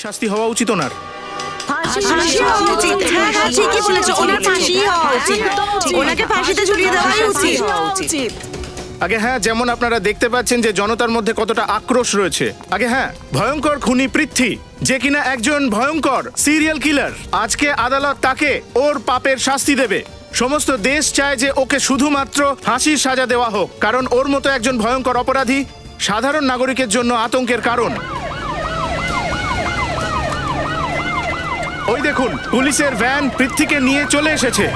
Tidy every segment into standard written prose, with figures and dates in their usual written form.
শাস্তি হওয়া উচিত ওনার। ফাঁসি হওয়া উচিত। হ্যাঁ, ঠিকই বলেছো, ওনার ফাঁসি হওয়া উচিত। ওনাকে ফাঁসিতে ঝুলিয়ে দেওয়াই উচিত। আগে হ্যাঁ, যেমন আপনারা দেখতে পাচ্ছেন যে জনতার মধ্যে কতটা আক্রোশ রয়েছে। আগে হ্যাঁ, ভয়ঙ্কর খুনি পৃথ্বী, যে কিনা একজন ভয়ঙ্কর সিরিয়াল কিলার, আজকে আদালত তাকে ওর পাপের শাস্তি দেবে। সমস্ত দেশ চায় যে ওকে শুধুমাত্র ফাঁসির সাজা দেওয়া হোক, কারণ ওর মতো একজন ভয়ঙ্কর অপরাধী সাধারণ নাগরিকের জন্য আতঙ্কের কারণ। ওই দেখুন, পুলিশের ভ্যান পৃথ্বীকে নিয়ে চলে এসেছে।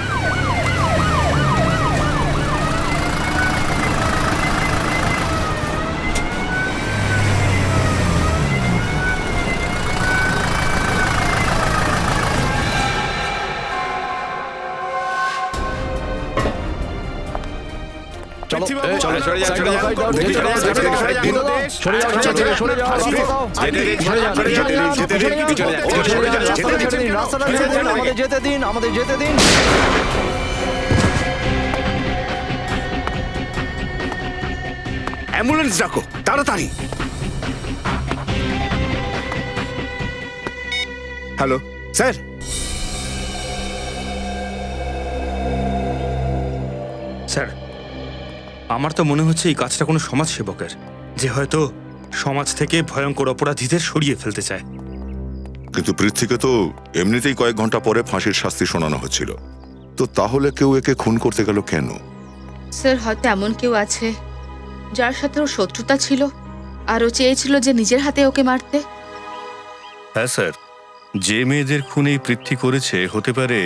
আমাদের যেতে দিন। অ্যাম্বুলেন্স ডাকো তাড়াতাড়ি। Hello sir. স্যার, আমার তো মনে হচ্ছে এই কাজটা কোনো সমাজসেবকের, যে হয়তো সমাজ থেকে ভয়ঙ্কর অপরাধীদের সরিয়ে ফেলতে চায়। কিন্তু পৃথ্বীকে তো এমনিতেই কয়েক ঘন্টা পরে ফাঁসির শাস্তি শোনানো হচ্ছিল, তো তাহলে কেউ একে খুন করতে গেল কেন? স্যার, হয়তো এমন কেউ আছে যার সাথে ওর শত্রুতা ছিল আর ও চেয়েছিল যে নিজের হাতে ওকে মারতে। হ্যাঁ স্যার, যে মেয়েদের খুন এই পৃথ্বী করেছে হতে পারে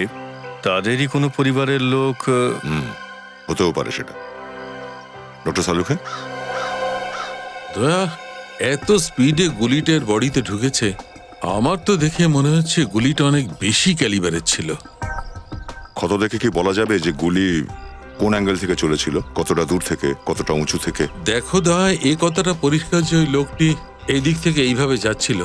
তাদেরই কোনো পরিবারের লোক। হতেও পারে সেটা। ডক্টর সালুখে, দয়া, এত স্পিডে গুলিটার বডিতে ঢুকেছে, আমার তো দেখে মনে হচ্ছে গুলিটা অনেক বেশি ক্যালিবারের ছিল। ক্ষত দেখে কি বলা যাবে যে গুলি কোন অ্যাঙ্গেল থেকে চলেছিল, কতটা দূর থেকে, কতটা উঁচু থেকে? দেখো দয়া, এই কথাটা পরিষ্কার যে ওই লোকটি এই দিক থেকে এইভাবে যাচ্ছিল,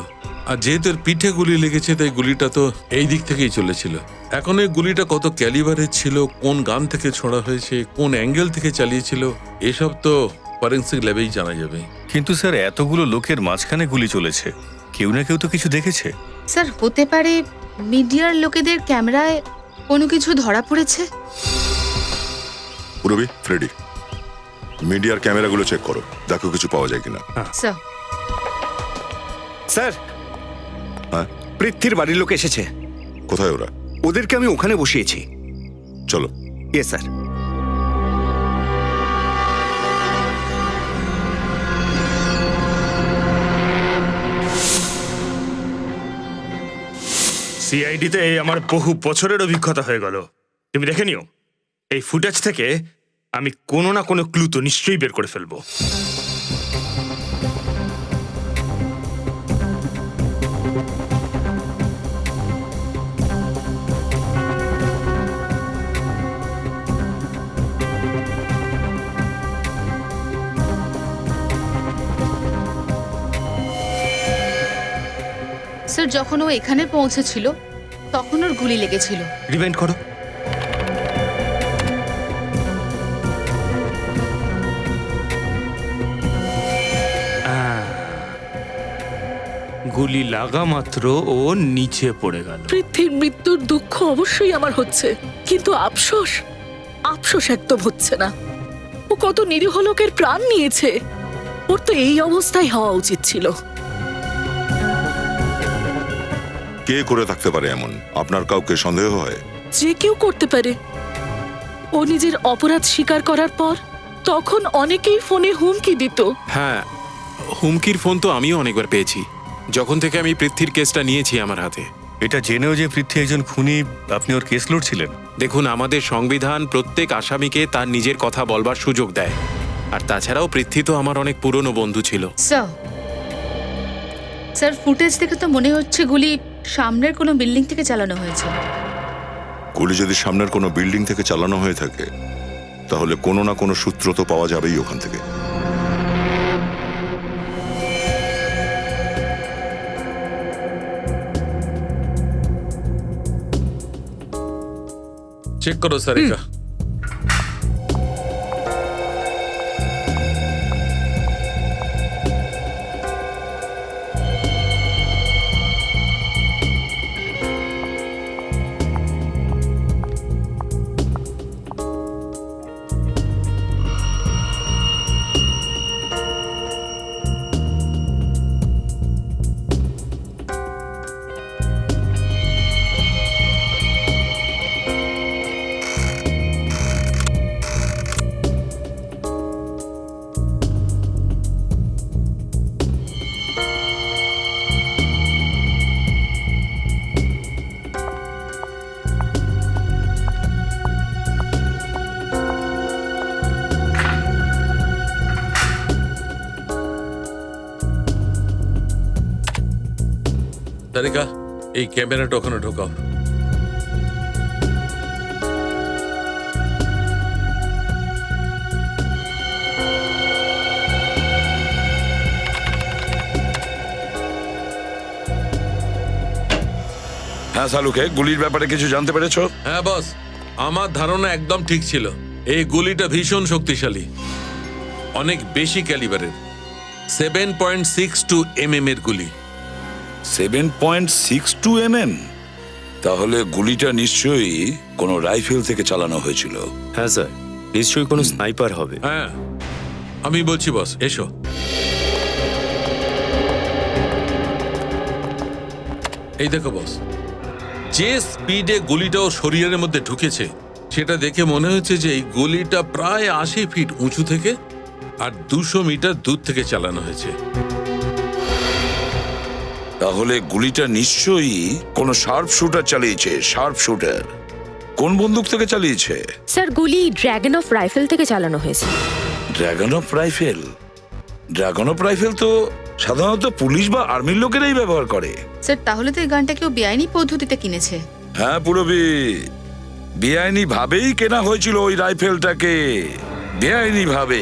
আর যেহেতু এর পিঠে গুলি লেগেছে তাই গুলিটা তো এই দিক থেকেই চলেছিল। এখন এই গুলিটা কত ক্যালিবারের ছিল, কোন গান থেকে ছোড়া হয়েছে, কোন অ্যাঙ্গেল থেকে চালিয়েছিল, এসব তো ফরেন্সিক ল্যাবেই জানা যাবে। কিন্তু স্যার, এতগুলো লোকের মাঝখানে গুলি চলেছে, কেউ না কেউ তো কিছু দেখেছে। স্যার, হতে পারে মিডিয়ার লোকেদের ক্যামেরায় কোনো কিছু ধরা পড়েছে। পুরবি, ফ্রেডি, মিডিয়ার ক্যামেরাগুলো চেক করো, দেখো কিছু পাওয়া যায় কিনা। স্যার, স্যার, হ্যাঁ, পৃথ্বীর বাড়ির লোক এসেছে। কোথায় ওরা? ওদেরকে আমি ওখানে বসিয়েছি। চলো। Yes sir. সিআইডিতে আমার বহু বছরের অভিজ্ঞতা হয়ে গেল। তুমি দেখে নিও, এই ফুটেজ থেকে আমি কোনো না কোনো ক্লু তো নিশ্চয়ই বের করে ফেলবো। স্যার, যখন ও এখানে পৌঁছেছিল তখন ওর গুলি লেগেছিল। রিমাইন্ড করো। গুলি লাগা মাত্র ও নিচে পড়ে গেল। পৃথ্বীর মৃত্যুর দুঃখ অবশ্যই আমার হচ্ছে, কিন্তু আফসোস একদম হচ্ছে না। ও কত নিরীহ লোকের প্রাণ নিয়েছে, ওর তো এই অবস্থায় হওয়া উচিত ছিল। কে করে থাকতে পারে এমন? আপনার কাউকে সন্দেহ হয়? যে কেউ করতে পারে। ও নিজের অপরাধ স্বীকার করার পর তখন অনেকেই ফোনে হুমকি দিত। হ্যাঁ, হুমকির ফোন তো আমিও অনেকবার পেয়েছি, যখন থেকে আমি পৃথ্বীর কেসটা নিয়েছি আমার হাতে। এটা জেনেও যে পৃথ্বী একজন খুনি, আপনি ওর কেস লড়ছিলেন? দেখুন, আমাদের সংবিধান প্রত্যেক আসামিকে তার নিজের কথা বলবার সুযোগ দেয়, আর তাছাড়াও পৃথ্বী তো আমার অনেক পুরনো বন্ধু ছিল। স্যার, ফুটেজ থেকে তো মনে হচ্ছে গুলি সামনের কোনো বিল্ডিং থেকে চালানো হয়েছে। গুলি যদি সামনের কোনো বিল্ডিং থেকে চালানো হয়ে থাকে, তাহলে কোনো না কোনো সূত্র তো পাওয়া যাবেই ওখান থেকে। চেক করো স্যার এটা। তারিকা, এই ক্যামেরাটা ওখানে ঢোকাও। হ্যাঁ শালুকে, গুলির ব্যাপারে কিছু জানতে পেরেছো? হ্যাঁ বস, আমার ধারণা একদম ঠিক ছিল। এই গুলিটা ভীষণ শক্তিশালী, অনেক বেশি ক্যালিবারের, 7.62 mm এর গুলি। 7.62 mm? তাহলে গুলিটা নিশ্চয়ই কোনো রাইফেল থেকে চালানো হয়েছিল। হ্যাঁ স্যার, নিশ্চয়ই কোনো স্নাইপার হবে। হ্যাঁ, আমি বলছি বস, এসো। এই দেখো বস, যে স্পিডে গুলিটা ওর শরীরের মধ্যে ঢুকেছে সেটা দেখে মনে হচ্ছে যে এই গুলিটা প্রায় 80 ফিট উঁচু থেকে আর 200 মিটার দূর থেকে চালানো হয়েছে। তাহলে গুলিটা নিশ্চয়ই কোনো শার্প শুটার চালিয়েছে। শার্প শুটার কোন বন্দুক থেকে চালিয়েছে? স্যার, গুলি ড্র্যাগন অফ রাইফেল থেকে চালানো হয়েছে। Dragon of rifle? Dragon of rifle তো সাধারণত পুলিশ বা আর্মির লোকেরাই ব্যবহার করে। স্যার, তাহলে তো এই গানটা কেউ বেআইনি পদ্ধতিতে কিনেছে। হ্যাঁ পুরবি, বেআইনি ভাবেই কেনা হয়েছিল ওই রাইফেলটাকে, বেআইনি ভাবে।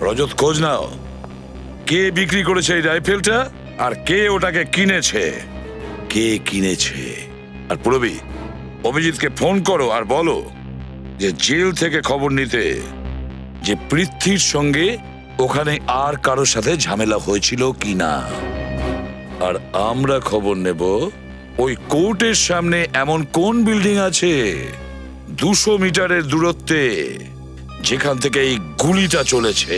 রজত, খোঁজ নাও কে বিক্রি করেছে এই রাইফেলটা আর কে ওটাকে কিনেছে। কে কিনেছে? আর পুরবি, অভিজিৎকে ফোন করো আর বলো যে জেল থেকে খবর নিতে যে পৃথ্বীর সঙ্গে ওখানে আর কারোর সাথে ঝামেলা হয়েছিল কিনা। আর আমরা খবর নেব ওই কোর্টের সামনে এমন কোন বিল্ডিং আছে 200 মিটারের দূরত্বে যেখান থেকে এই গুলিটা চলেছে।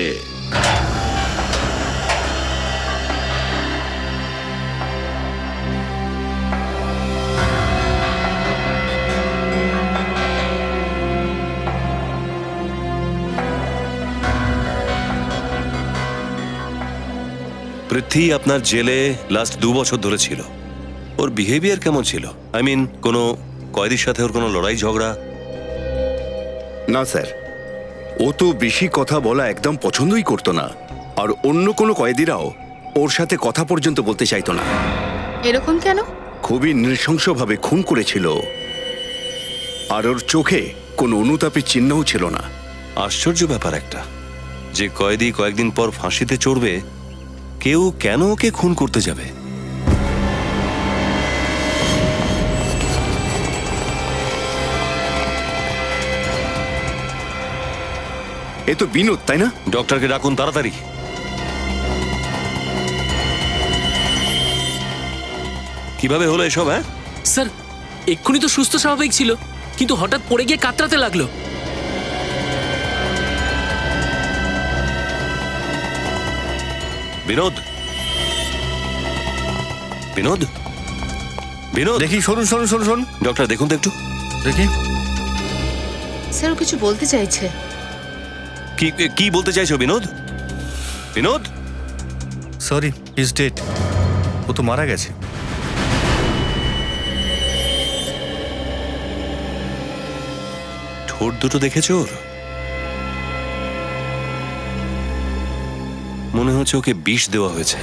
পৃথ্বী আপনার জেলে লাস্ট 2 বছর ধরে ছিল। ওর বিহেভিয়ার কেমন ছিল? আই মিন, কোনো কয়েদির সাথে ওর কোনো লড়াই ঝগড়া? না স্যার, ও তো বেশি কথা বলা একদম পছন্দই করতো না, আর অন্য কোনো কয়েদিরাও ওর সাথে কথা পর্যন্ত বলতে চাইতো না। এরকম কেন? খুবই নৃশংসভাবে খুন করেছিল, আর ওর চোখে কোনো অনুতাপের চিহ্নও ছিল না। আশ্চর্য ব্যাপার একটা, যে কয়েদি কয়েকদিন পর ফাঁসিতে চড়বে, কেউ কেন ওকে খুন করতে যাবে? এ তো বিনোদ, তাই না? ডক্টরকে ডাকুন তাড়াতাড়ি। কিভাবে হলো এসব? হ্যাঁ স্যার, এক্ষুনি তো সুস্থ স্বাভাবিক ছিল, কিন্তু হঠাৎ পড়ে গিয়ে কাতরাতে লাগলো। বিনোদ, বিনোদ, বিনোদ, দেখি, শুনুন শুনুন শুনুন শুনুন। ডক্টর দেখুন তো একটু। দেখি। স্যার, ও কিছু বলতে চাইছে। কি কি বলতে চাইছো Binod? Binod, sorry, is dead. ও তো মারা গেছে। ঠোঁট দুটো দেখেছো ওর? মনে হচ্ছে ওকে বিষ দেওয়া হয়েছে।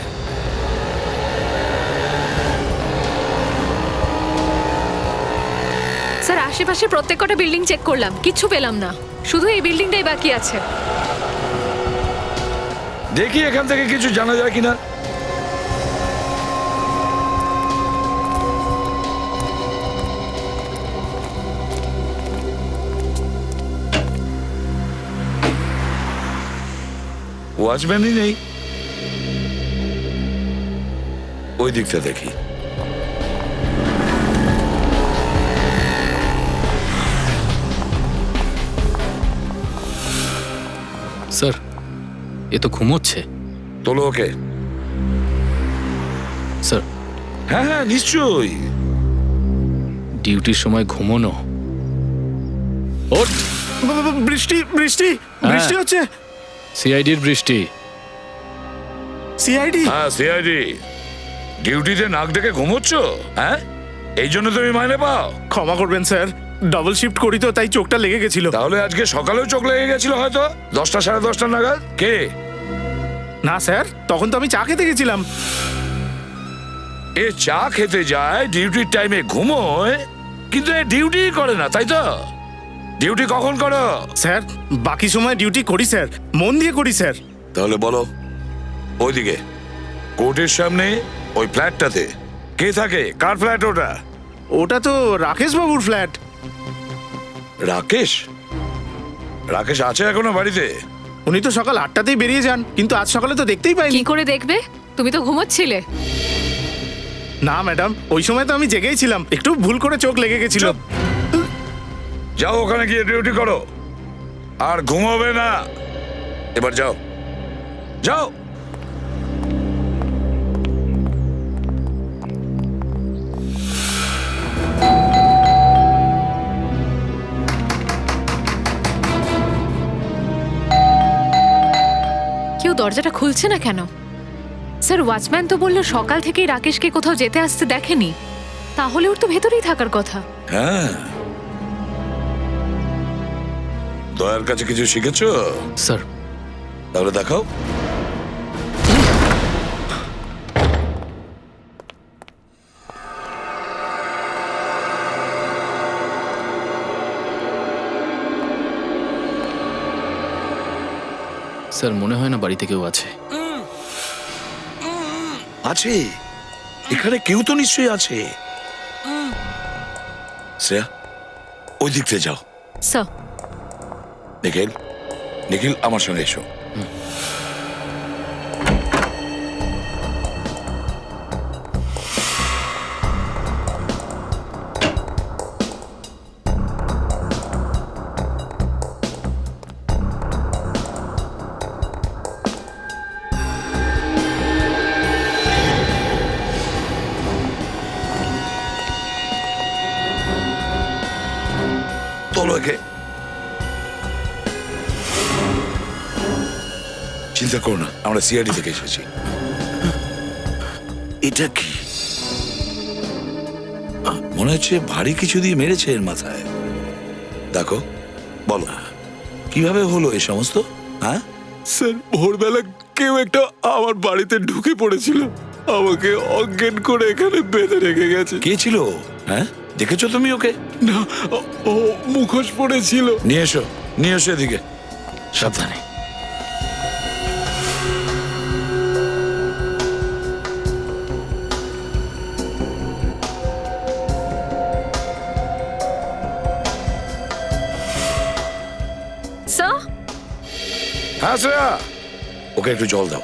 স্যার, আশেপাশে প্রত্যেকটা বিল্ডিং চেক করলাম, কিচ্ছু পেলাম না, শুধু এই বিল্ডিংটাই বাকি আছে। দেখি এখান থেকে কিছু জানা যায় কিনা। ওয়াচম্যানই নেই। ওই দিকটা দেখি। স্যার, এ তো ঘুমোচ্ছে। তোলো ওকে। স্যার, হ্যাঁ হ্যাঁ নিশ্চয়ই। ডিউটির সময় ঘুমোনো। ওঠ। বৃষ্টি বৃষ্টি বৃষ্টি হচ্ছে। সিআইডির বৃষ্টি। সিআইডি? হ্যাঁ সিআইডি। ডিউটিতে নাক ডেকে ঘুমোচ্ছ? হ্যাঁ, এই জন্য তুমি মাইনে পাও? ক্ষমা করবেন স্যার, ডাবল শিফট করি তো, তাই চোখটা লেগে গেছিল। তাহলে আজকে সকালেও চোখ লেগে গেছিল হয়তো 10টা সাড়ে 10টা নাগাদ। কে? না স্যার, তখন তো আমি চা খেতে গেছিলাম। এ চা খেতে যায়, ডিউটির টাইমে ঘুমোয়, কিন্তু এ ডিউটি করে না, তাই তো? ডিউটি কখন করো? স্যার বাকি সময় ডিউটি করি স্যার, মন দিয়ে করি স্যার। তাহলে বলো, ওইদিকে কোর্টের সামনে ওই ফ্ল্যাটটাতে কে থাকে? কার ফ্ল্যাট ওটা? ওটা তো রাকেশ বাবুর ফ্ল্যাট। রাকেশ? রাকেশ আছে এখনো বাড়িতে? উনি তো সকাল 8টাতেই বেরিয়ে যান, কিন্তু আজ সকালে তো দেখতেই পাইনি। কি করে দেখবে? তুমি তো ঘুমোচ্ছিলে। না ম্যাডাম, ওই সময় তো আমি জেগেই ছিলাম, একটু ভুল করে চোখ লেগে গেছিল। চুপ! যাও ওখানে গিয়ে ডিউটি করো, আর ঘুমাবে না। এবার যাও, যাও। কেউ দরজাটা খুলছে না কেন? স্যার, ওয়াচম্যান তো বললো সকাল থেকেই রাকেশকে কোথাও যেতে আসতে দেখেনি। তাহলে ওর তো ভেতরেই থাকার কথা। হ্যাঁ, দয়ার কাছে কিছু শিখেছো? স্যার, তাহলে দেখাও। স্যার মনে হয় না বাড়িতে কেউ আছে। আছে, এখানে কেউ তো নিশ্চয়ই আছে। শ্রেয়া, ওই দিক থেকে যাও। স্যার। নিখিল, নিখিল আমার সঙ্গে এসো। তোলো একে। চিন্তা করো না, আমরা সিআইডি থেকে এসেছি। এটা কি? মনে হচ্ছে ভারী কিছু দিয়ে মেরেছে এর মাথায়। দেখো, বলো কিভাবে হলো এই সমস্ত? হ্যাঁ স্যার, ভোরবেলা কেউ একটা আমার বাড়িতে ঢুকে পড়েছিল, আমাকে অজ্ঞান করে এখানে বেঁধে রেখে গেছে। কে ছিল? হ্যাঁ, দেখেছো তুমি ওকে? না, ও মুখোশ পড়েছিল। নিয়ে এসো, নিয়ে এসো এদিকে। সাবধানে। স্যার, হ্যাঁ শ্রেয়া, ওকে একটু জল দাও।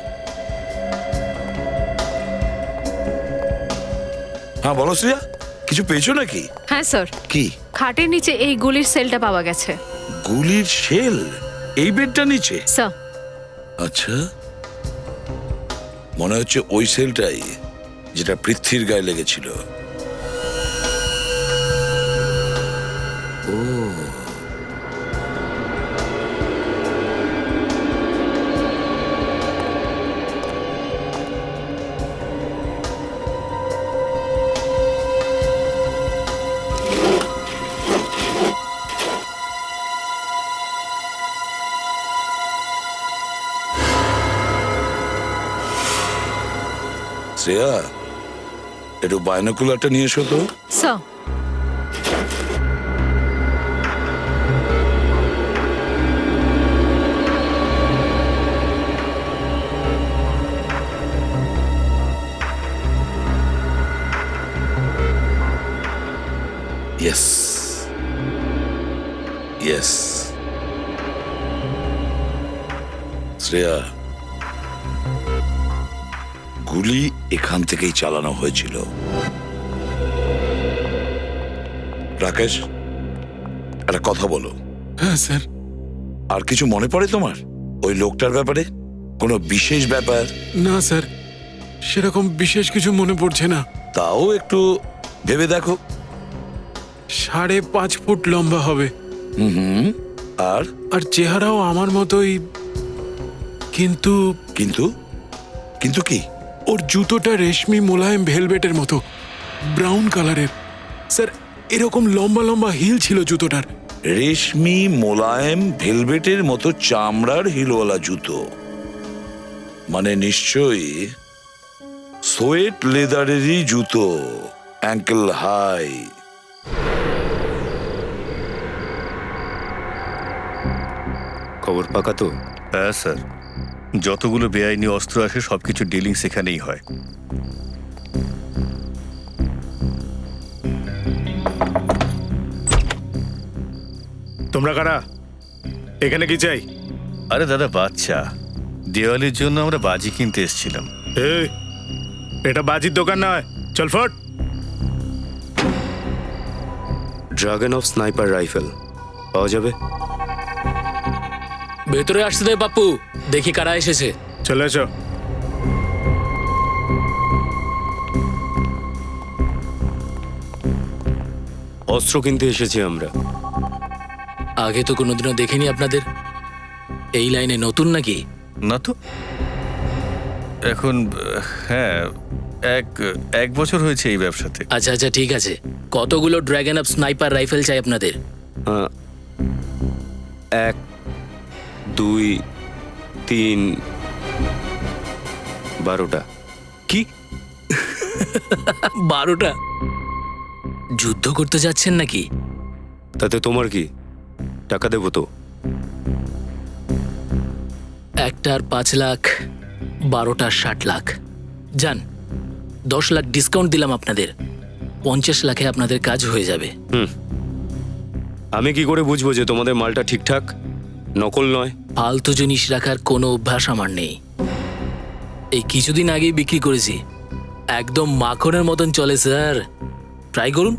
হ্যাঁ বলো শ্রেয়া, কিছু পেয়েছো নাকি? হ্যাঁ স্যার, কি? খাটের নিচে এই গুলির সেলটা পাওয়া গেছে। গুলির শেল এই বেডটা নিচে? স্যার। আচ্ছা, মনে হচ্ছে ওই সেলটাই যেটা পৃথ্বীর গায়ে লেগেছিল। ও, শ্রেয়া, একটু বায়োনোকুলারটা নিয়ে এসো তো। স্যার। Yes, yes. শ্রেয়া, গুলি এখান থেকেই চালানো হয়েছিল। রাকেশ, একটা কথা বলো। হ্যাঁ স্যার। আর কিছু মনে পড়ে তোমার ওই লোকটার ব্যাপারে? কোনো বিশেষ ব্যাপার? না স্যার, সেরকম বিশেষ কিছু মনে পড়ছে না। তাও একটু ভেবে দেখো। 5.5 ফুট লম্বা হবে। হুম, আর আর চেহারাও আমার মতোই। কিন্তু কিন্তু কিন্তু কি? ওর জুতোটা রেশমি মোলায়েম ভেলভেটের মতো, ব্রাউন কালারের। স্যার, এরকম লম্বা লম্বা হিল ছিল জুতোটার। রেশমি মোলায়েম ভেলভেটের মতো চামড়ার হিলওয়ালা জুতো, মানে নিশ্চয়ই সোয়েট লেদারেরই জুতো, অ্যাঙ্কেল হাই। খবর পাকা তো? হ্যাঁ স্যার, যতগুলো বেআইনি অস্ত্র আসে সবকিছু ডিলিং সেখানেই হয়। তোমরা কারা? এখানে কি চাই? আরে দাদা বাচ্চা, দেওয়ালির জন্য আমরা বাজি কিনতে এসেছিলাম। এই, এটা বাজির দোকান নয়, চল ফট। ড্রাগন অফ স্নাইপার রাইফেল পাওয়া যাবে? ভেতরে আসতে দে বাপু, দেখি কারা এসেছে। চলে এসো। অস্ত্র কিনতে এসেছি আমরা। আগে তো কোনোদিনও দেখিনি আপনাদের। এই লাইনে নতুন নাকি? না তো, এখন হ্যাঁ এক বছর হয়েছে এই ব্যবসাতে। আচ্ছা আচ্ছা, ঠিক আছে। কতগুলো ড্র্যাগন অফ স্নাইপার রাইফেল চাই আপনাদের? 1, 2, 3, 12টা। কি 12টা? যুদ্ধ করতে যাচ্ছেন নাকি? তাতে তোমার কি? টাকা দেবো তো। একটার 5 লাখ, 12টার 60 লাখ। যান, 10 লাখ ডিসকাউন্ট দিলাম আপনাদের। 50 লাখে আপনাদের কাজ হয়ে যাবে। আমি কি করে বুঝবো যে তোমাদের মালটা ঠিকঠাক, নকল নয়? ফালতু জিনিস রাখার কোনো অভ্যাস আমার নেই। এই কিছুদিন আগেই বিক্রি করেছি, একদম মাখনের মতন চলে স্যার। ট্রাই করুন।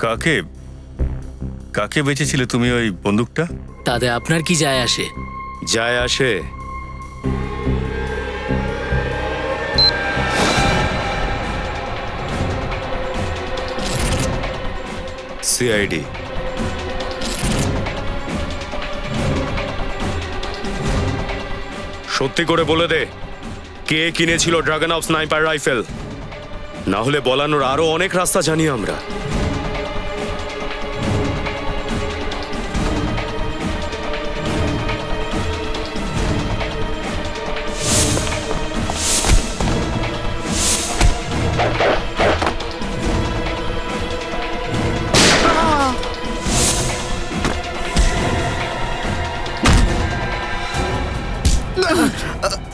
কাকে কাকে বেচেছিলে তুমি ওই বন্দুকটা? তাতে আপনার কি যায় আসে? যায় আসে। সিআইডি। সত্যি করে বলে দে, কে কিনেছিল ড্রাগন অফ স্নাইপার রাইফেল? না হলে বলানোর আরো অনেক রাস্তা জানি আমরা।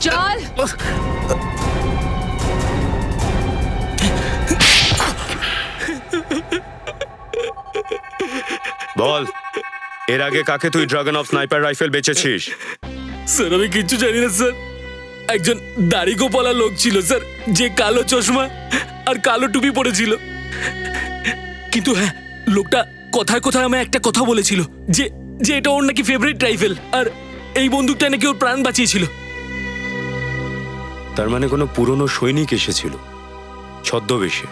চল। বল, এর আগে কাকে তুই ড্রাগন অফ স্নাইপার রাইফেল বেচেছিস? স্যার আমি কিচ্ছু জানি না স্যার। একজন দাড়ি গোপালা লোক ছিল স্যার, যে কালো চশমা আর কালো টুপি পরেছিল। কিন্তু হ্যাঁ, লোকটা কথায় কথায় আমায় একটা কথা বলেছিল যে যে এটা ওর নাকি ফেভারিট রাইফেল, আর এই বন্দুকটা নাকি ওর প্রাণ বাঁচিয়েছিল। তার মানে কোনো পুরনো সৈনিক এসেছিল ছদ্মবেশে।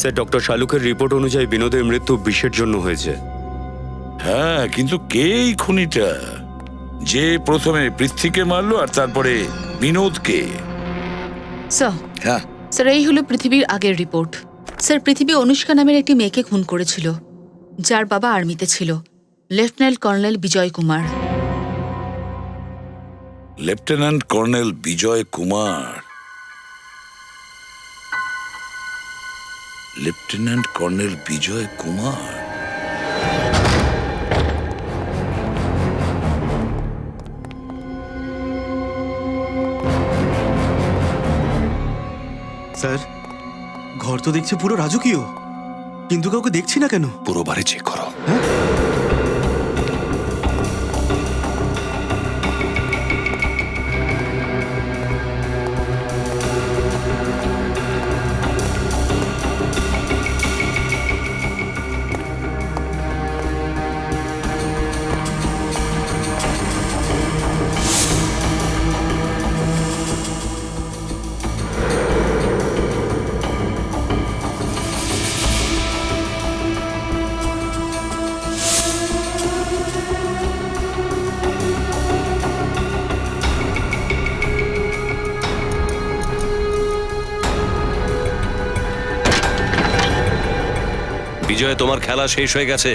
স্যার, ডক্টর শালুকের রিপোর্ট অনুযায়ী বিনোদের মৃত্যু বিষের জন্য হয়েছে। হ্যাঁ, কিন্তু কে এই খুনিটা? যে প্রথমে পৃথ্বীকে মারলো আর তারপরে বিনোদকে? স্যার, হ্যাঁ, স্যার এই হলো পৃথিবীর আগের রিপোর্ট। স্যার, পৃথিবী অনুষ্কা নামের একটি মেয়েকে খুন করেছিল, যার বাবা আর্মিতে ছিল, লেফটেন্যান্ট কর্নেল বিজয় কুমার। লেফটেন্যান্ট কর্নেল বিজয় কুমার। লেফটেন্যান্ট কর্নেল বিজয় কুমার। স্যার, ঘর তো দেখছি পুরো রাজকীয়, কিন্তু কাউকে দেখছি না কেন? পুরো বাড়ি চেক করো। বিজয়, তোমার খেলা শেষ হয়ে গেছে।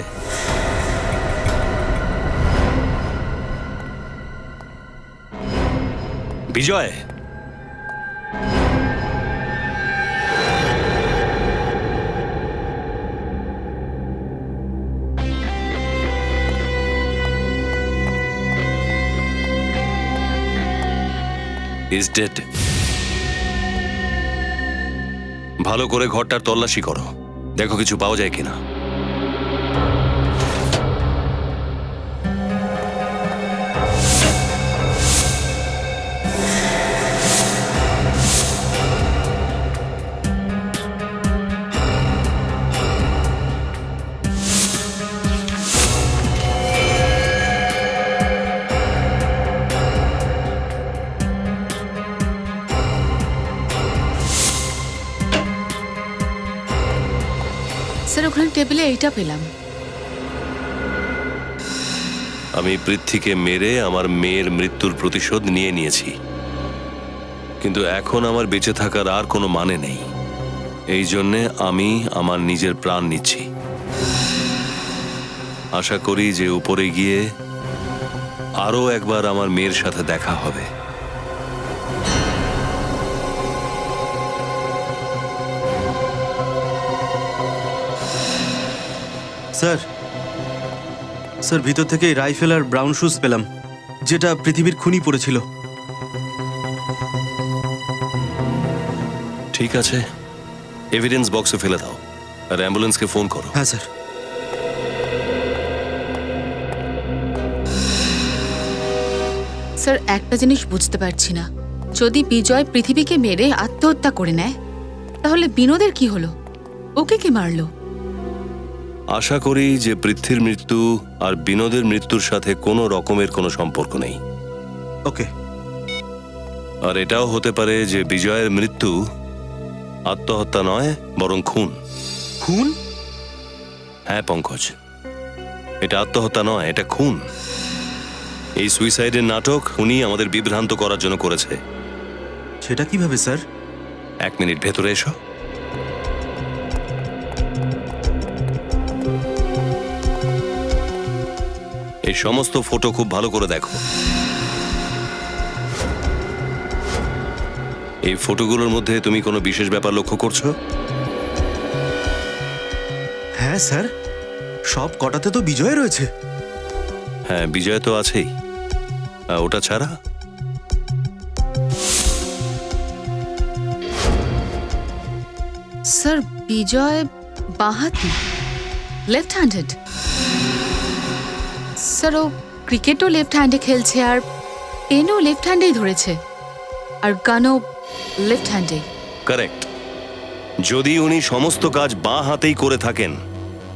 বিজয়, ইজ ডেড। ভালো করে ঘরটার তল্লাশি করো, দেখো কিছু পাওয়া যায় কিনা। স্যার ওখানে টেবিলে এইটা পেলাম। আমি পৃথ্বীকে মেরে আমার মেয়ের মৃত্যুর প্রতিশোধ নিয়ে নিয়েছি, কিন্তু এখন আমার বেঁচে থাকার আর কোনো মানে নেই। এই জন্যে আমি আমার নিজের প্রাণ নিচ্ছি। আশা করি যে উপরে গিয়ে আরো একবার আমার মেয়ের সাথে দেখা হবে। স্যার, স্যার ভিতর থেকে রাইফেল আর ব্রাউন শুজ পেলাম, যেটা পৃথিবীর খুনি পড়েছিল। ঠিক আছে, এভিডেন্স বক্সে ফেলে দাও আর অ্যাম্বুলেন্সকে ফোন করো। হ্যাঁ স্যার। স্যার একটা জিনিস বুঝতে পারছি না, যদি বিজয় পৃথিবীকে মেরে আত্মহত্যা করে নেয় তাহলে বিনোদের কি হলো? ওকে কে মারলো? আশা করি যে পৃথ্বীর মৃত্যু আর বিনোদের মৃত্যুর সাথে কোনো রকমের কোনো সম্পর্ক নেই। ওকে। আর এটাও হতে পারে যে বিজয়ের মৃত্যু আত্মহত্যা নয়, বরং খুন। খুন? হ্যাঁ পঙ্কজ, এটা আত্মহত্যা নয়, এটা খুন। এই সুইসাইডের নাটক উনি আমাদের বিভ্রান্ত করার জন্য করেছে। সেটা কিভাবে স্যার? 1 মিনিট ভেতরে এসো। এই সমস্ত ফটো খুব ভালো করে দেখো। এই ফটোগুলোর মধ্যে তুমি কোনো বিশেষ ব্যাপার লক্ষ্য করছো? হ্যাঁ স্যার, সব কটাতে তো বিজয় রয়েছে। হ্যাঁ, বিজয় তো আছেই। ওটা ছাড়া স্যার বিজয় বাঁহাতি, লেফট হ্যান্ডেড। স্যার ও ক্রিকেটও লেফট হ্যান্ডে খেলছে, আর পেনও লেফট হ্যান্ডেই ধরেছে, আর গানও লেফট হ্যান্ডে। কারেক্ট। যদি উনি সমস্ত কাজ বাঁ হাতেই করে থাকেন,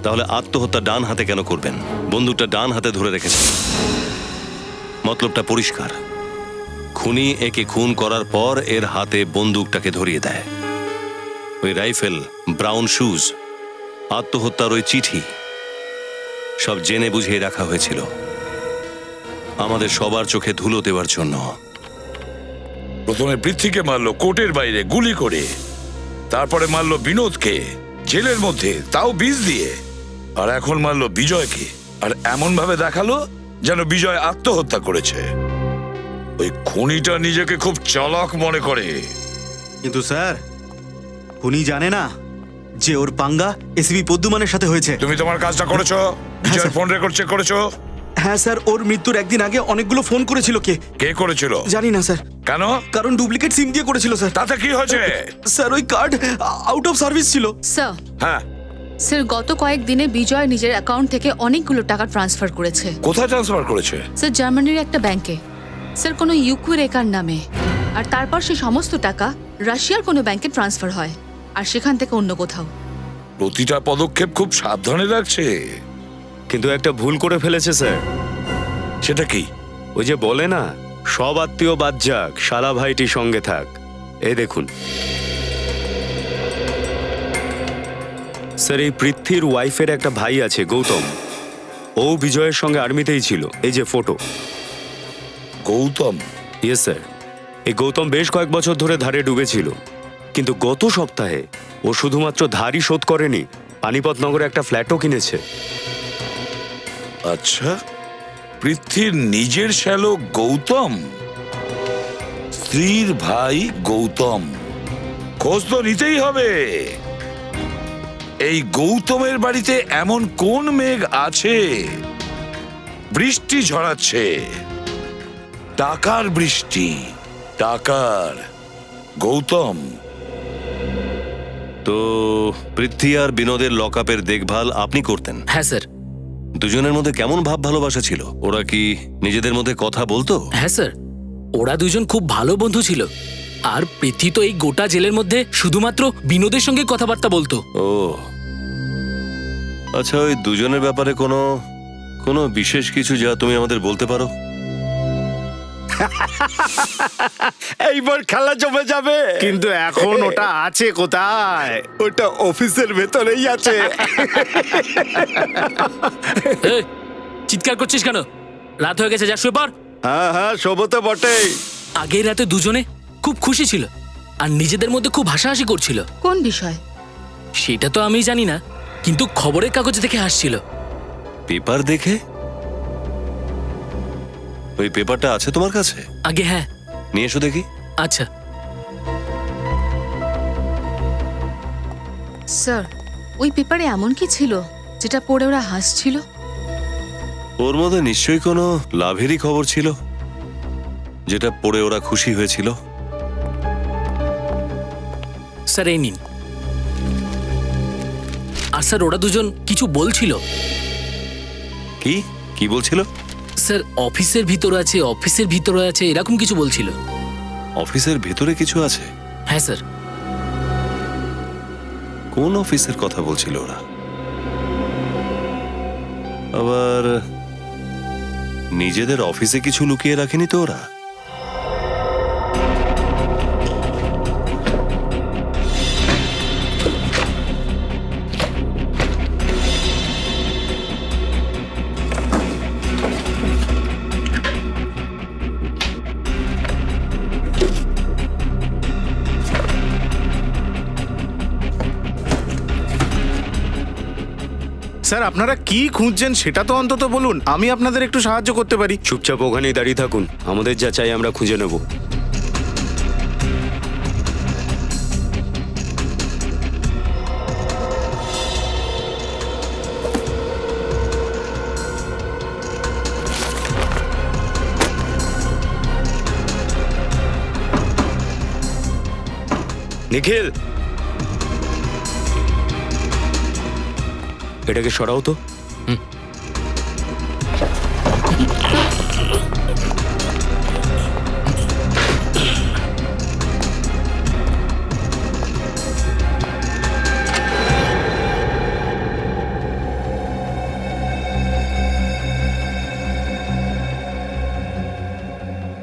তাহলে আত্মহত্যা ডান হাতে কেন করবেন? বন্দুকটা ডান হাতে ধরে রেখেছেন, মতলবটা পরিষ্কার। খুনি একে খুন করার পর এর হাতে বন্দুকটাকে ধরিয়ে দেয়। ওই রাইফেল, ব্রাউন শুজ, আত্মহত্যার ওই চিঠি, সব জেনে বুঝিয়ে রাখা হয়েছিল আমাদের সবার চোখে ধুলো দেওয়ার জন্য। প্রথমে পৃথ্বীকে মারলো কোর্টের বাইরে গুলি করে, তারপরে মারলো বিনোদকে জেলের মধ্যে, তাও বিষ দিয়ে, আর এখন মারলো বিজয়কে, আর এমন ভাবে দেখালো যেন বিজয় আত্মহত্যা করেছে। ওই খুনিটা নিজেকে খুব চালাক মনে করে। কিন্তু স্যার, খুনি জানে না যে ওর পাঙ্গা এসিপি পদ্মুমানের সাথে হয়েছে। তুমি তোমার কাজটা করেছো? বিজয়ের ফোন রেকর্ড চেক করেছো? হ্যাঁ স্যার, ওর মৃত্যুর একদিন আগে অনেকগুলো ফোন করেছিল। কে করেছিল? জানি না স্যার। কেন? কারণ ডুপ্লিকেট সিম দিয়ে করেছিল স্যার। তাতে কি হয়েছে? স্যার ওই কার্ড আউট অফ সার্ভিস ছিল। স্যার, হ্যাঁ স্যার গত কয়েকদিনে বিজয় নিজের অ্যাকাউন্ট থেকে অনেকগুলো টাকা ট্রান্সফার করেছে। কোথায় ট্রান্সফার করেছে? স্যার জার্মানির একটা ব্যাংকে, স্যার কোনো ইউকুরেকার নামে। আর তারপর সে সমস্ত টাকা রাশিয়ার কোনো ব্যাংকে ট্রান্সফার হয়, আর সেখান থেকে অন্য কোথাও। প্রতিটা পদক্ষেপ খুব সাবধানে রাখছে। কিন্তু একটা ভুল করে ফেলেছে স্যার। সেটা কি? ওই যে বলে না, সব আত্মীয় বাদ যাক, শালা ভাইটি সঙ্গে থাক। এই দেখুন স্যার, এই পৃথ্বীর ওয়াইফের একটা ভাই আছে গৌতম, ও বিজয়ের সঙ্গে আর্মিতেই ছিল। এই যে ফটো। গৌতম? Yes sir. এই গৌতম বেশ কয়েক বছর ধরে ধারে ডুবেছিল, কিন্তু গত সপ্তাহে ও শুধুমাত্র ধারই শোধ করেনি, পানিপথ নগরে একটা ফ্ল্যাটও কিনেছে। আচ্ছা, পৃথ্বীর নিজের শ্যালক গৌতম স্ত্রীর ভাই গৌতম। খোঁজ তো নিতেই হবে। এই গৌতমের বাড়িতে এমন কোন মেঘ আছে বৃষ্টি ঝরাচ্ছে, টাকার বৃষ্টি, টাকার। গৌতম তো পৃথ্বী আর বিনোদের লকআপের দেখভাল আপনি করতেন? হ্যাঁ স্যার। দুজনের মধ্যে কেমন ভাব ভালোবাসা ছিল? ওরা কি নিজেদের মধ্যে কথা বলতো? হ্যাঁ স্যার, ওরা দুজন খুব ভালো বন্ধু ছিল। আর পৃথ্বী তো এই গোটা জেলের মধ্যে শুধুমাত্র বিনোদের সঙ্গে কথাবার্তা বলতো। ও আচ্ছা, ওই দুজনের ব্যাপারে কোনো কোনো বিশেষ কিছু যা তুমি আমাদের বলতে পারো? এইবার খেলা জমে যাবে। কিন্তু এখন ওটা আছে কোথায়? ওটা অফিসের ভেতরেই আছে। এই, চিৎকার করছিস কেন? রাত হয়ে গেছে, যা শুয়ে পড়। হ্যাঁ হ্যাঁ, শোভো তো বটেই। আগের রাতে দুজনে খুব খুশি ছিল আর নিজেদের মধ্যে খুব হাসাহাসি করছিল। কোন বিষয়? সেটা তো আমি জানি না, কিন্তু খবরের কাগজ দেখে হাসছিল। পেপার দেখে? ওই পেপারটা আছে তোমার কাছে? আগে হ্যাঁ। নিয়ে এসো দেখি। আচ্ছা। স্যার, ওই পেপারে এমন কি ছিল যেটা পড়ে ওরা হাসছিল? ওর মধ্যে নিশ্চয়ই কোনো লাভেরই খবর ছিল, যেটা পড়ে ওরা খুশি হয়েছিল। স্যার এই নিন। আর স্যার, ওরা দুজন কিছু বলছিল। কি কি বলছিল? স্যার, অফিসের ভিতরে আছে, অফিসের ভিতরে আছে, এরকম কিছু বলছিল। অফিসের ভেতরে কিছু আছে? হ্যাঁ স্যার। কোন অফিসের কথা বলছিল ওরা? আবার নিজেদের অফিসে কিছু লুকিয়ে রাখেনি তো ওরা? স্যার, আপনারা কি খুঁজছেন সেটা তো অন্তত বলুন, আমি আপনাদের একটু সাহায্য করতে পারি। চুপচাপ ওখানেই দাঁড়িয়ে থাকুন, আমাদের যা চাই আমরা খুঁজে নেব। নিখিল, এটাকে সরাও তো।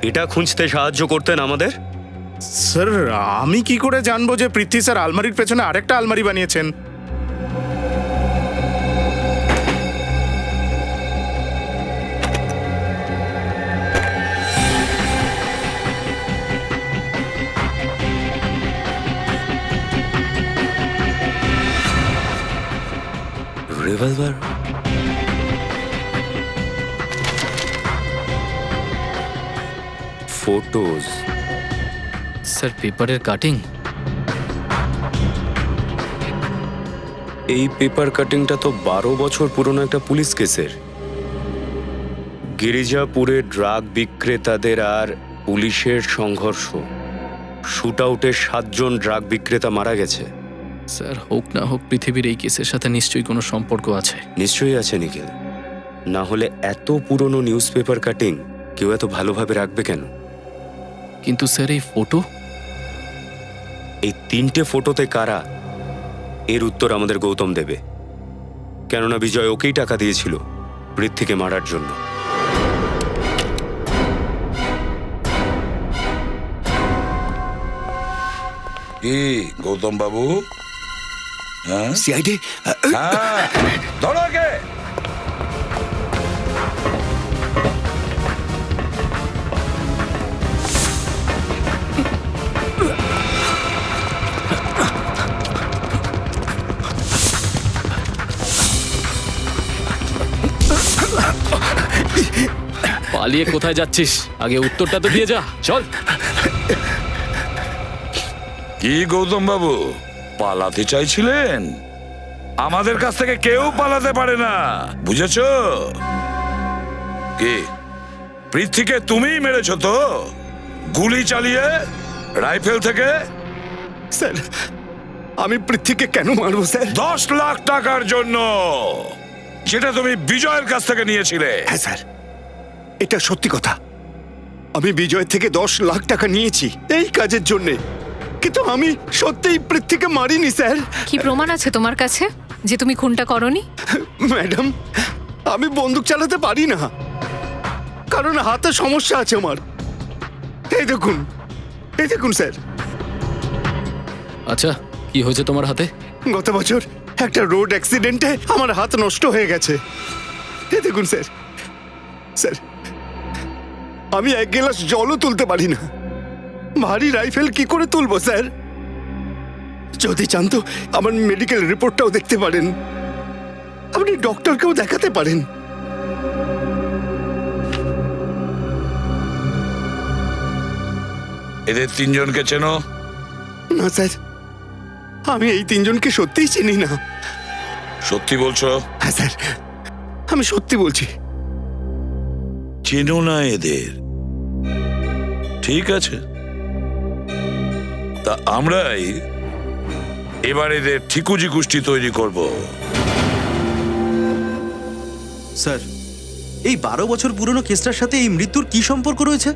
এটা খুঁজতে সাহায্য করতেন আমাদের? স্যার, আমি কি করে জানবো যে পৃথ্বী স্যার আলমারির পেছনে আরেকটা আলমারি বানিয়েছেন? রিভলভার? ফটোজ? স্যার, পেপারের কাটিং। এই পেপার কাটিংটা তো 12 বছর পুরনো একটা পুলিশ কেসের। গিরিজাপুরে ড্রাগ বিক্রেতাদের আর পুলিশের সংঘর্ষ, শুট আউটে 7 জন ড্রাগ বিক্রেতা মারা গেছে। স্যার, হোক না হোক, পৃথিবীর এই কেসের সাথে নিশ্চয়ই কোনো সম্পর্ক আছে। নিশ্চয়ই আছে নিখিল, না হলে এত পুরনো নিউজ পেপার কাটিং কেউ এত ভালোভাবে রাখবে কেন? কিন্তু স্যার, এই ফটো, এই 3টে ফটোতে কারা, এর উত্তর আমাদের গৌতম দেবে। কেননা বিজয় ওকেই টাকা দিয়েছিল পৃথ্বীকে মারার জন্য। কি গৌতম বাবু? হ্যাঁ, সিআইডি, হ্যাঁ, ধরো কে? পালিয়ে কোথায় যাচ্ছিস? আগে উত্তরটা তো দিয়ে যা, চল। কি গৌতম বাবু, পালাতে চাইছিলেন? আমাদের কাছ থেকে কেউ পালাতে পারে না, বুঝেছো? কি পৃথ্বীকে তুমিই মেরেছো তো, গুলি চালিয়ে রাইফেল থেকে? স্যার, আমি পৃথ্বীকে কেন মারবো স্যার? 10 লাখ টাকার জন্য, যেটা তুমি বিজয়ের কাছ থেকে নিয়েছিলে। হ্যাঁ স্যার, এটা সত্যি কথা। আমি বিজয় থেকে 10 লাখ টাকা নিয়েছি এই কাজের জন্যে, কিন্তু আমি সত্যিই পৃথ্বীকে মারিনি স্যার। কি প্রমাণ আছে তোমার কাছে যে তুমি খুনটা করনি? ম্যাডাম, আমি বন্দুক চালাতে পারি না, কারণ হাতে সমস্যা আছে আমার। এই দেখুন স্যার। আচ্ছা, কি হয়েছে তোমার হাতে? গত বছর একটা রোড অ্যাক্সিডেন্টে আমার হাত নষ্ট হয়ে গেছে। এই দেখুন স্যার, আমি 1 গ্লাস জলও তুলতে পারি না, ভারী রাইফেল কি করে তুলবো স্যার? যদি চান তো আমার মেডিকেল রিপোর্টটাও দেখতে পারেন, আপনি ডক্টরকেও দেখাতে পারেন। এদের 3 জনকে চেনো? না স্যার, আমি এই 3 জনকে সত্যিই চিনি না। সত্যি বলছো? হ্যাঁ স্যার, আমি সত্যি বলছি। চেনো না এদের? ঠিক আছে, তা আমরাই এবার এদের ঠিকুজি কুষ্টি তৈরি করব। স্যার, এই 12 বছর পুরনো কেসটার সাথে এই মৃত্যুর কি সম্পর্ক রয়েছে?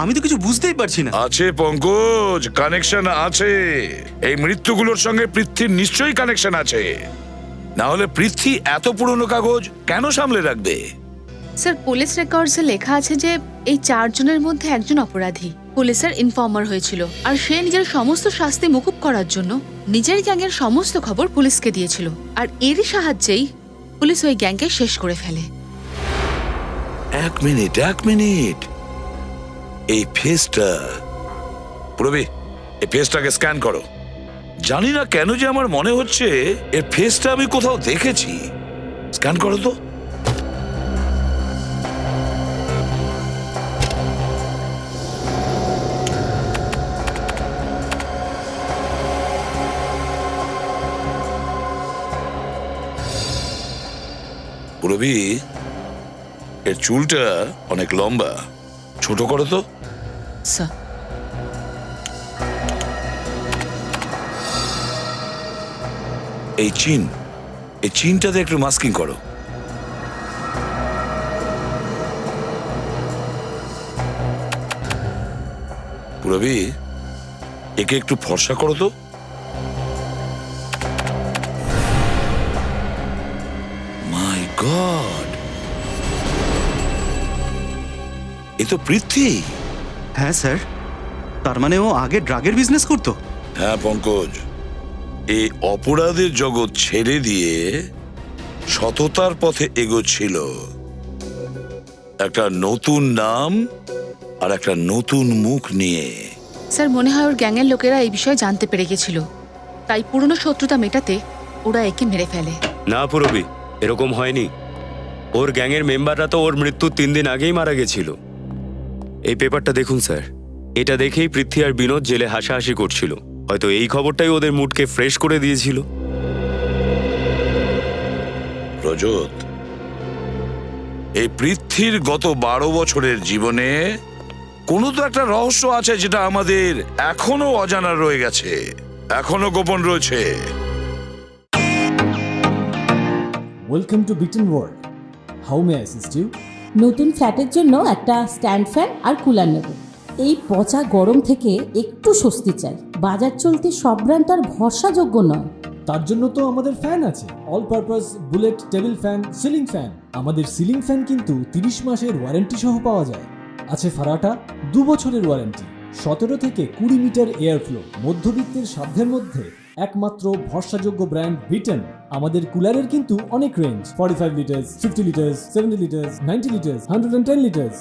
আমি তো কিছু বুঝতেই পারছি না। আছে পঙ্কজ, কানেকশন আছে। এই মৃত্যুগুলোর সঙ্গে পৃথ্বীর নিশ্চয়ই কানেকশন আছে, না হলে পৃথ্বী এত পুরনো কাগজ কেন সামলে রাখবে? স্যার, পুলিশ রেকর্ডসে লেখা আছে যে এই 4 জনের মধ্যে একজন অপরাধী পুলিশের ইনফর্মার হয়েছিল, আর সে নিজের সমস্ত শাস্তি মুকুব করার জন্য নিজের গ্যাংয়ের সমস্ত খবর পুলিশকে দিয়েছিল, আর এরই সাহায্যেই পুলিশ ওই গ্যাংকে শেষ করে ফেলে। এক মিনিট, এই ফেসটা, প্রবি এই ফেসটাকে স্ক্যান করো। জানি না কেন যে আমার মনে হচ্ছে এর ফেসটা আমি কোথাও দেখেছি। স্ক্যান করো তো। প্রবি, এর চুলটা অনেক লম্বা, ছোট করো তো। স্যার, এই চিনটাতে একটু মাস্কিং করো। পুরবি, একে একটু ফর্সা করো তো। মাই গড, এ তো পৃথ্বী। হ্যাঁ স্যার, তার মানে ও আগে ড্রাগের বিজনেস করতো? হ্যাঁ পঙ্কজ, এই অপরাধের জগৎ ছেড়ে দিয়ে সততার পথে এগোচ্ছিল। একটা নতুন নাম আর একটা নতুন মুখ নিয়ে। স্যার, মনে হয় ওর গ্যাংয়ের লোকেরা এই বিষয়ে জানতে পেরে গেছিল, তাই পুরনো শত্রুতা মেটাতে ওরা একে মেরে ফেলে। না পুরবি, এরকম হয়নি। ওর গ্যাংয়ের মেম্বাররা তো ওর মৃত্যুর 3 দিন আগেই মারা গেছিল। এই পেপারটা দেখুন স্যার, এটা দেখেই পৃথ্বী আর বিনোদ জেলে হাসাহাসি করছিল। হয়তো এই খবরটাই ওদের মুডকে ফ্রেশ করে দিয়েছিল। রজত, এই পৃথ্বীর গত 12 বছরের জীবনে কোনো তো একটা রহস্য আছে যেটা আমাদের এখনো অজানা রয়ে গেছে, এখনো গোপন রয়েছে। Welcome to Bitten world. How may I assist you? নতুন ফ্ল্যাটের জন্য একটা স্ট্যান্ড ফ্যান আর কুলার নেব। এই পচা গরম থেকে একটু স্বস্তি চাই। বাজার চলতে সব ব্র্যান্ড আর ভরসাযোগ্য নয়। তার জন্য তো আমাদের ফ্যান আছে, all purpose bullet table fan, ceiling fan. আমাদের সিলিং ফ্যান কিন্তু 30 মাসের ওয়ারেন্টি সহ পাওয়া যায়। আছে ফারাটা 2 বছরের ওয়ারেন্টি, 17 থেকে 20 মিটার এয়ার ফ্লো। মধ্যবিত্তের সাধ্যের মধ্যে একমাত্র ভরসাযোগ্য ব্র্যান্ড বিটেন। আমাদের কুলারের কিন্তু অনেক range, 45 litres, 50 litres, 70 litres, 90 litres, 110 litres.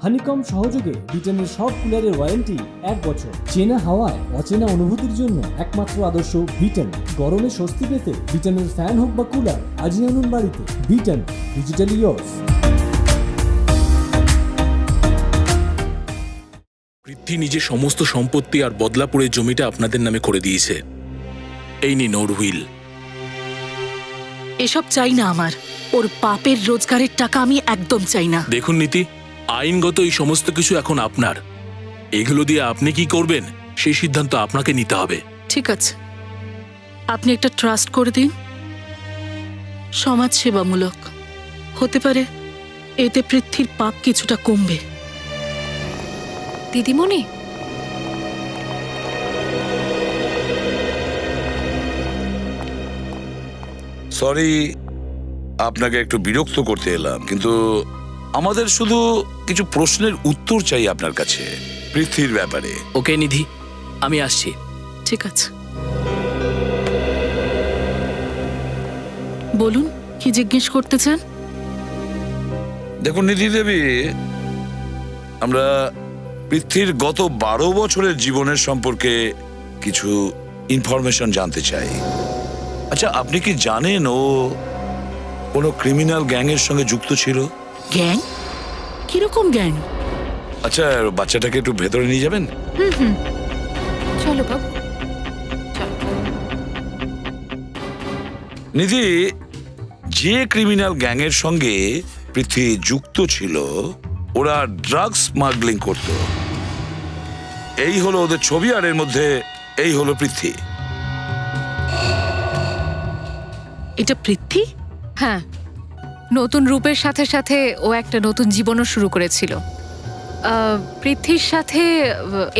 Honeycomb সহযোগে বিটেনের সব কুলারের ওয়ারেন্টি 1 বছর। চেনা হাওয়ায় অচেনা অনুভূতির জন্য একমাত্র আদর্শ বিটেন। গরমে স্বস্তি পেতে বিটেনের ফ্যান হোক বা কুলার, আজই আনুন বাড়িতে। Beaten, digitally yours. পৃথ্বী নিজের সমস্ত সম্পত্তি আর বদলাপুরের জমিটা আপনাদের নামে করে দিয়েছে। এই নিন ওর হুইল। এসব চাই না আমার। ওর পাপের রোজগারের টাকা আমি একদম চাই না। দেখুন নীতি, আইনগত এই সমস্ত কিছু এখন আপনার। এগুলো দিয়ে আপনি কি করবেন সেই সিদ্ধান্ত আপনাকে নিতে হবে। ঠিক আছে, আপনি একটা ট্রাস্ট করে দিন, সমাজ সেবামূলক হতে পারে, এতে পৃথ্বীর পাপ কিছুটা কমবে। দিদিমণি, সরি আপনাকে একটু বিরক্ত করতে এলাম, কিন্তু আমাদের শুধু কিছু প্রশ্নের উত্তর চাই আপনার কাছে পৃথ্বীর ব্যাপারে। ওকে নিধি, আমি আসছি। ঠিক আছে, বলুন কি জিজ্ঞেস করতে চান? দেখুন নিধি দেবী, আমরা পৃথ্বীর গত 12 বছরের জীবনের সম্পর্কে কিছু ইনফরমেশন জানতে চাই। আচ্ছা, আপনি কি জানেন ও কোনো ক্রিমিনাল গ্যাংয়ের সঙ্গে যুক্ত ছিল? গ্যাং? কিরকম গ্যাং? আচ্ছা, বাচ্চাটাকে একটু ভেতরে নিয়ে যাবেন? চলো বাবু। নিধি, যে ক্রিমিনাল গ্যাংয়ের সঙ্গে পৃথ্বী যুক্ত ছিল, ওরা ড্রাগ স্মাগলিং করত। এই হলো ওদের ছবি, আর এর মধ্যে এই হলো পৃথ্বী। এটা পৃথ্বী? হ্যাঁ, নতুন রূপের সাথে সাথে ও একটা নতুন জীবনও শুরু করেছিল। পৃথ্বীর সাথে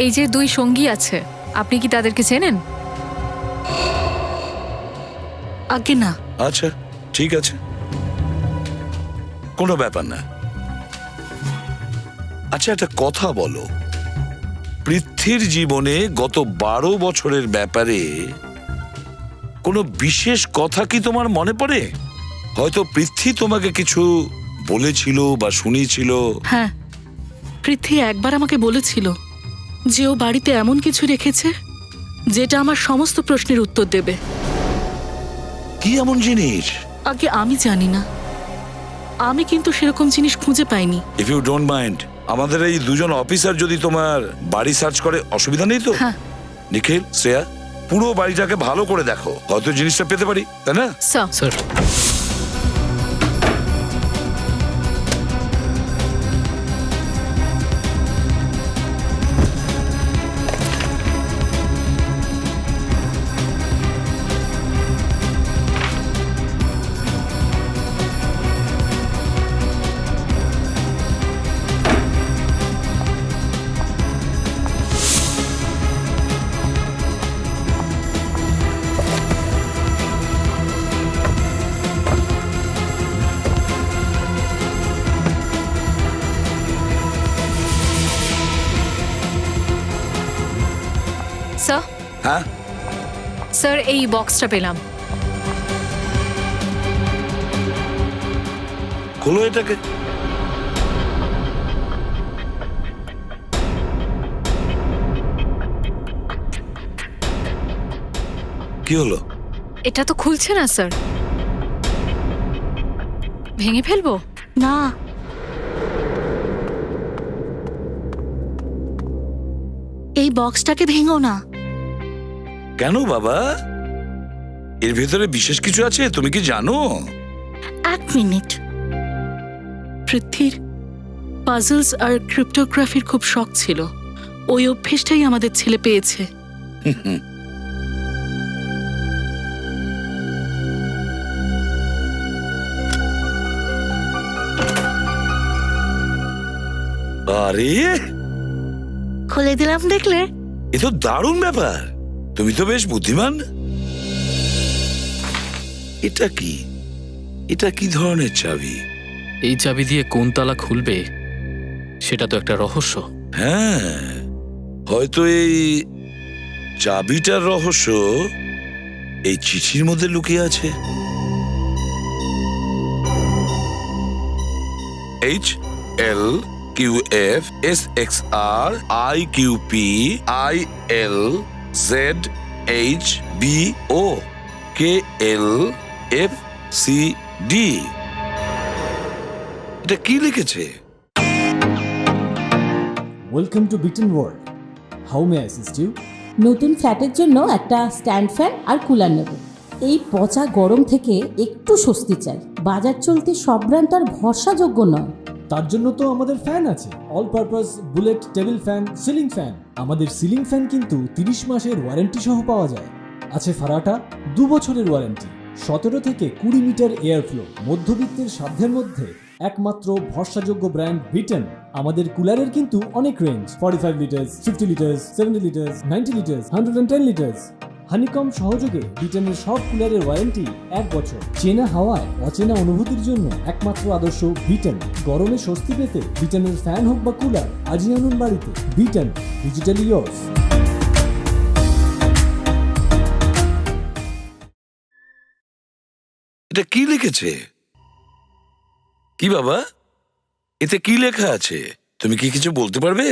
এই যে 2 সঙ্গী আছে, আপনি কি তাদেরকে চেনেন? আগে না। আচ্ছা, ঠিক আছে, কোনো ব্যাপার না। আচ্ছা, একটা কথা বলো, পৃথ্বীর জীবনে গত 12 বছরের ব্যাপারে কোনো বিশেষ কথা কি তোমার মনে পড়ে? হয়তো পৃথ্বী তোমাকে কিছু বলেছিল বা শুনিয়েছিল। হ্যাঁ, পৃথ্বী একবার আমাকে বলেছিল যে ও বাড়িতে এমন কিছু রেখেছে যেটা আমার সমস্ত প্রশ্নের উত্তর দেবে। কি এমন জিনিস? আগে আমি জানি না, আমি কিন্তু সেরকম জিনিস খুঁজে পাইনি। ইফ ইউ ডোন্ট মাইন্ড, আমাদের এই 2জন অফিসার যদি তোমার বাড়ি সার্চ করে, অসুবিধা নেই তো? হ্যাঁ। নিখিল, শ্রেয়া, পুরো বাড়িটাকে ভালো করে দেখো, হয়তো জিনিসটা পেতে পারি, তাই না? স্যার। স্যার, হ্যাঁ স্যার, এই বক্সটা পেলাম। খোলো এটাকে। কি হলো? এটা তো খুলছে না স্যার। ভেঙে ফেলবো? না, এই বক্সটাকে ভেঙো না। কেন বাবা? এর ভেতরে বিশেষ কিছু আছে, তুমি কি জানো? 1 মিনিট। পৃথ্বীর পাজলস আর ক্রিপ্টোগ্রাফির খুব শখ ছিল, ওই অভ্যেসটাই আমাদের ছেলে পেয়েছে। আরে, খুলে দিলাম, দেখলে? এ তো দারুণ ব্যাপার, তুমি তো বেশ বুদ্ধিমান। এটা কি? এটা কি ধরনের চাবি? এই চাবি দিয়ে কোন তালা খুলবে সেটা তো একটা রহস্য। হ্যাঁ, হয়তো এই চাবিটার রহস্য এই চিঠির মধ্যে লুকিয়ে আছে। HLQFSXRIQPILZHBOKLFCD। এটা কি লিখেছে? Welcome to Bitten world. How may assist you? নতুন ফ্ল্যাটের জন্য একটা স্ট্যান্ড ফ্যান আর কুলার নেব। এই পচা গরম থেকে একটু স্বস্তি চাই। বাজার চলতে সব ব্র্যান্ড তো আর ভরসাযোগ্য নয়। তার জন্য তো আমাদের ফ্যান আছে, all purpose bullet table fan, ceiling fan. আমাদের সিলিং ফ্যান কিন্তু 30 মাসের ওয়ারেন্টি সহ পাওয়া যায়। আছে ফারাটা 2 বছরের ওয়ারেন্টি, 17 থেকে 20 মিটার এয়ার ফ্লো, মধ্যবিত্তের সাধ্যের মধ্যে একমাত্র ভরসাযোগ্য ব্র্যান্ড বিটেন। আমাদের কুলারের কিন্তু অনেক range, 45 litres, 50 litres, 70 litres, 90 litres, 110 litres. Honeycomb সহযোগে বিটেনের সব কুলারের ওয়ারেন্টি 1 বছর। চেনা হাওয়ায় অচেনা অনুভূতির জন্য একমাত্র আদর্শ বিটেন। গরমে স্বস্তি পেতে বিটেনের ফ্যান হোক বা কুলার আজই আনুন বাড়িতে। Beaten, digitally years. এটা কি লিখেছে? কি বাবা, এতে কি লেখা আছে? তুমি কি কিছু বলতে পারবে?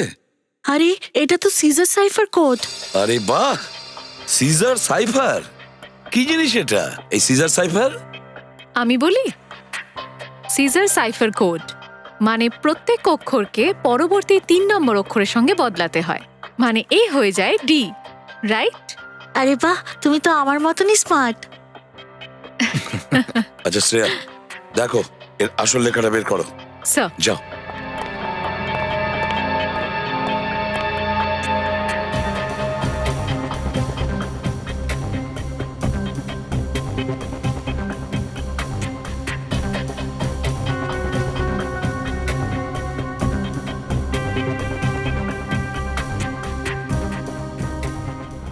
আরে এটা তো সিজার সাইফার কোড। আরে বাহ, সিজার সাইফার! কি জিনিস এটা, এই সিজার সাইফার? আমি বলি, সিজার সাইফার কোড মানে প্রত্যেক অক্ষরকে পরবর্তী 3 নম্বর অক্ষরের সঙ্গে বদলাতে হয়। মানে এ হয়ে যায় ডি, রাইট? আরে বাহ, তুমি তো আমার মতনই স্মার্ট। আচ্ছা শ্রেয়া, দেখো এর আসল লেখাটা বের করো। স্যার, যাও।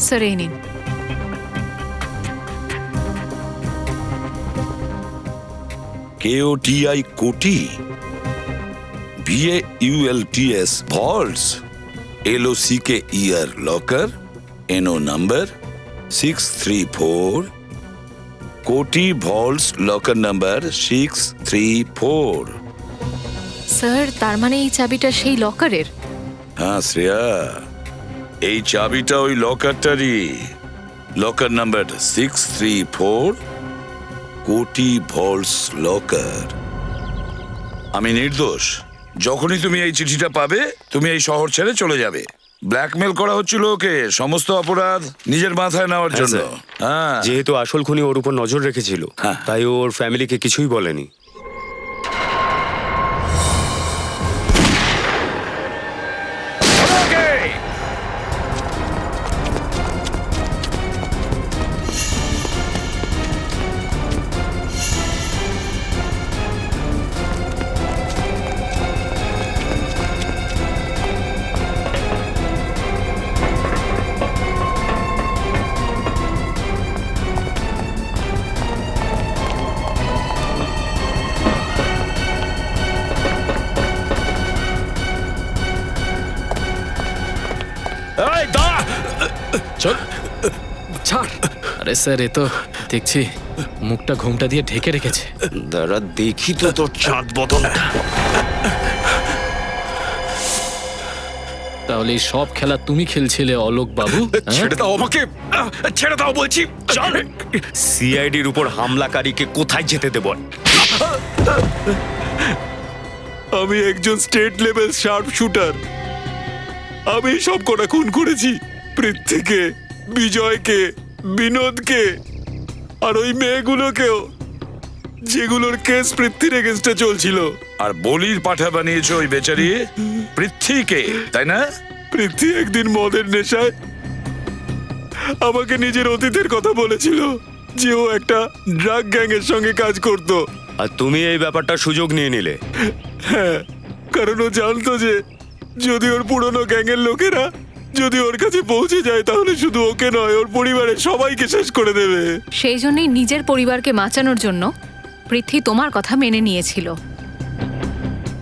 স্যার এই নিন। KOTI কোটি, VAULTS ভল্টস, LOCKER locker, NO number 634, কোটি ভল্টস লকার নাম্বার 634। স্যার তার মানে এই চাবিটা সেই লকারের? হ্যাঁ শ্রেয়া, এই চাবিটা ওই লকারটারই। লকার নাম্বার 634, কোটি ভল্টস লকার। আমি নির্দোষ। যখনই তুমি এই চিঠিটা পাবে, তুমি এই শহর ছেড়ে চলে যাবে। ব্ল্যাকমেল করা হচ্ছিল ওকে, সমস্ত অপরাধ নিজের মাথায় নেওয়ার হ্যাঁ, জন্য। স্যার। হ্যাঁ, যেহেতু আসল খুনি ওর উপর নজর রেখেছিল, হ্যাঁ। তাই ওর ফ্যামিলিকে কিছুই বলেনি। চল, ছাড়। আরে স্যার, এ তো দেখছি মুখটা ঘোমটা দিয়ে ঢেকে রেখেছে। দাঁড়া দেখি তো তোর চাঁদ বদনটা। তাহলে এই সব খেলা তুমি খেলছিলে অলোক বাবু? ছেড়ে দাও আমাকে, ছেড়ে দাও বলছি। সিআইডির উপর হামলাকারীকে কোথায় যেতে দেব? আমি একজন স্টেট লেভেল শার্প শুটার। আমি সব কটা খুন করেছি, পৃথ্বীকে, বিজয়কে, বিনোদকে, আর ওই মেয়েগুলোকেও, যেগুলোর কেস পৃথ্বীর এগেন্স্টে চলছিল। আর বলির পাঠা বানিয়েছো ওই বেচারি পৃথ্বীকে, তাই না? পৃথ্বী একদিন মদের নেশায় আমাকে নিজের অতীতের কথা বলেছিল, যে ও একটা ড্রাগ গ্যাং এর সঙ্গে কাজ করত। আর তুমি এই ব্যাপারটা সুযোগ নিয়ে নিলে। হ্যাঁ, কারণ ও জানতো যে যদি ওর পুরনো গ্যাংয়ের লোকেরা যদি ওর কাছে পৌঁছে যায়, তাহলে শুধু ওকে নয়, ওর পরিবারের সবাইকে শেষ করে দেবে। সেই জন্যই নিজের পরিবারকে বাঁচানোর জন্য পৃথ্বী তোমার কথা মেনে নিয়েছিল।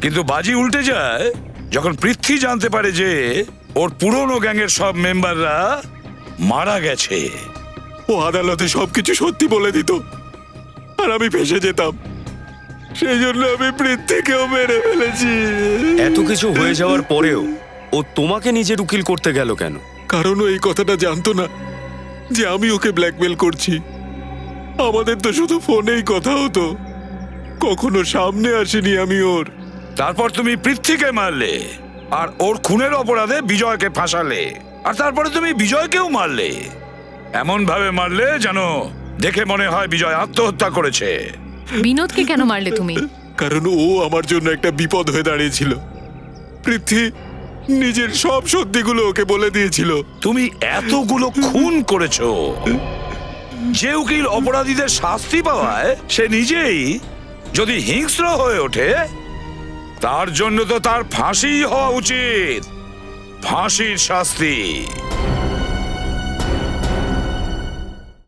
কিন্তু বাজি উল্টে যায় যখন পৃথ্বী জানতে পারে যে ওর পুরনো গ্যাংয়ের সব মেম্বাররা মারা গেছে। ও আদালতে সবকিছু সত্যি বলে দিত, আর আমি ফেঁসে যেতাম। সেই জন্য আমি পৃথ্বীকেও মেরে ফেলেছি। এত কিছু হয়ে যাওয়ার পরেও ও তোমাকে নিজের উকিল করতে গেল কেন? কারণ ও এই কথাটা জানতো না যে আমি ওকে ব্ল্যাকমেল করছি। আমাদের তো শুধু ফোনেই কথা হতো, কখনো সামনে আসিনি আমি ওর। তারপর তুমি পৃথ্বীকে মারলে আর ওর খুনের অপরাধে বিজয়কে ফাঁসালে। আর তারপরে তুমি বিজয়কেও মারলে, এমন ভাবে মারলে যেন দেখে মনে হয় বিজয় আত্মহত্যা করেছে। বিনোদকে কেন মারলে তুমি? কারণ ও আমার জন্য একটা বিপদ হয়ে দাঁড়িয়েছিল। পৃথ্বী নিজের সব সত্যিগুলো ওকে বলে দিয়েছিল। তুমি এতগুলো খুন করেছো, যে উকিল অপরাধীদের শাস্তি পাওয়ায় সে নিজেই যদি হিংস্র হয়ে ওঠে, তার জন্য তো তার ফাঁসি হওয়া উচিত, ফাঁসির শাস্তি।